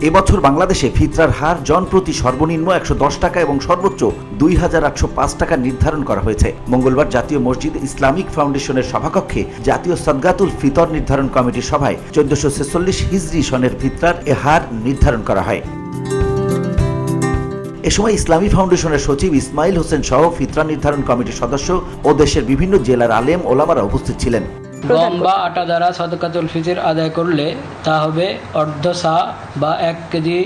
এবছর বাংলাদেশে ফিতরার হার জন প্রতি সর্বনিম্ন 110 টাকা এবং সর্বোচ্চ 2805 টাকা নির্ধারণ করা হয়েছে। মঙ্গলবার জাতীয় মসজিদ ইসলামিক ফাউন্ডেশনের সভাকক্ষে জাতীয় সদকাতুল ফিতর নির্ধারণ কমিটির সভায় 1446 হিজরি সনের ফিতরার এ হার নির্ধারণ করা হয়। এ সময় ইসলামী ফাউন্ডেশনের সচিব ইসমাইল হোসেন সহ ফিতরা নির্ধারণ কমিটির সদস্য ও দেশের বিভিন্ন জেলার আলেম ওলামারা উপস্থিত ছিলেন। গম বা আটা দ্বারা সদকাতুল ফিতর আদায় করলে তা হবে অর্ধ সা বা 1 কেজি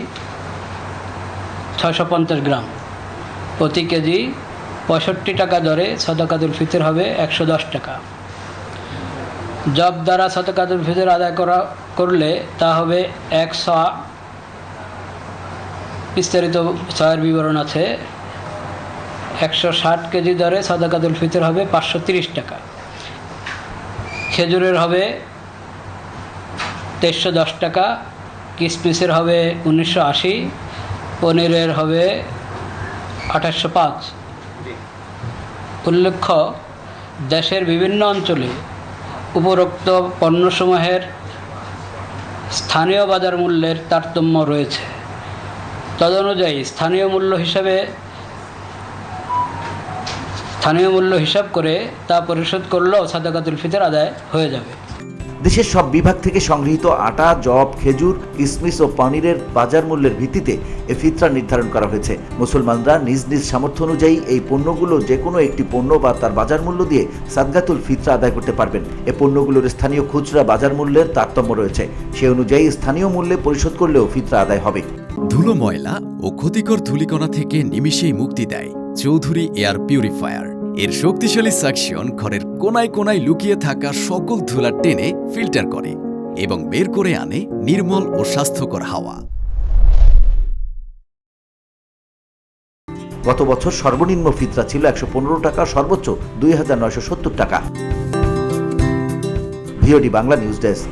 650 গ্রাম, প্রতি কেজি 65 টাকা দরে সদকাতুল ফিতর হবে 110 টাকা। জব দ্বারা সদকাতুল ফিতর আদায় করলে তা হবে 1 সা, বিস্তারিত সয়ের বিবরণ আছে। 160 কেজি দরে সদকাতুল ফিতর হবে 530 টাকা। খেজুরের হবে 2310 টাকা, কিশমিশের হবে 1980, পনিরের হবে 2805। উল্লেখ্য, দেশের বিভিন্ন অঞ্চলে উপরোক্ত পণ্যসমূহের স্থানীয় বাজার মূল্যের তারতম্য রয়েছে। তদনুযায়ী স্থানীয় মূল্য হিসাব করে তা পরিশোধ করলেও সাদাকাতুল ফিতর আদায় হয়ে যাবে। দেশের সব বিভাগ থেকে সংগৃহীত আটা, জব, খেজুর, কিশমিশ ও পনিরের বাজার মূল্যের ভিত্তিতে এ ফিতরা নির্ধারণ করা হয়েছে। মুসলমানরা নিজ নিজ সামর্থ্য অনুযায়ী এই পণ্যগুলো যে কোনো একটি পণ্য বা তার বাজার মূল্য দিয়ে সাদকাতুল ফিতরা আদায় করতে পারবেন। এ পণ্যগুলোর স্থানীয় খুচরা বাজার মূল্যের তারতম্য রয়েছে, সে অনুযায়ী স্থানীয় মূল্যে পরিশোধ করলেও ফিতরা আদায় হবে। ধুলো, ময়লা ও ক্ষতিকর ধূলিকণা থেকে নিমিষেই মুক্তি দেয় চৌধুরী এয়ার পিউরিফায়ার। এর শক্তিশালী সাকশন ঘরের কোনায় কোনায় লুকিয়ে থাকা সকল ধুলা টেনে ফিল্টার করে এবং বের করে আনে নির্মল ও স্বাস্থ্যকর হাওয়া। গত বছর সর্বনিম্ন ফিতরা ছিল 115 টাকা, সর্বোচ্চ 2970 টাকা। VOD Bangla news desk.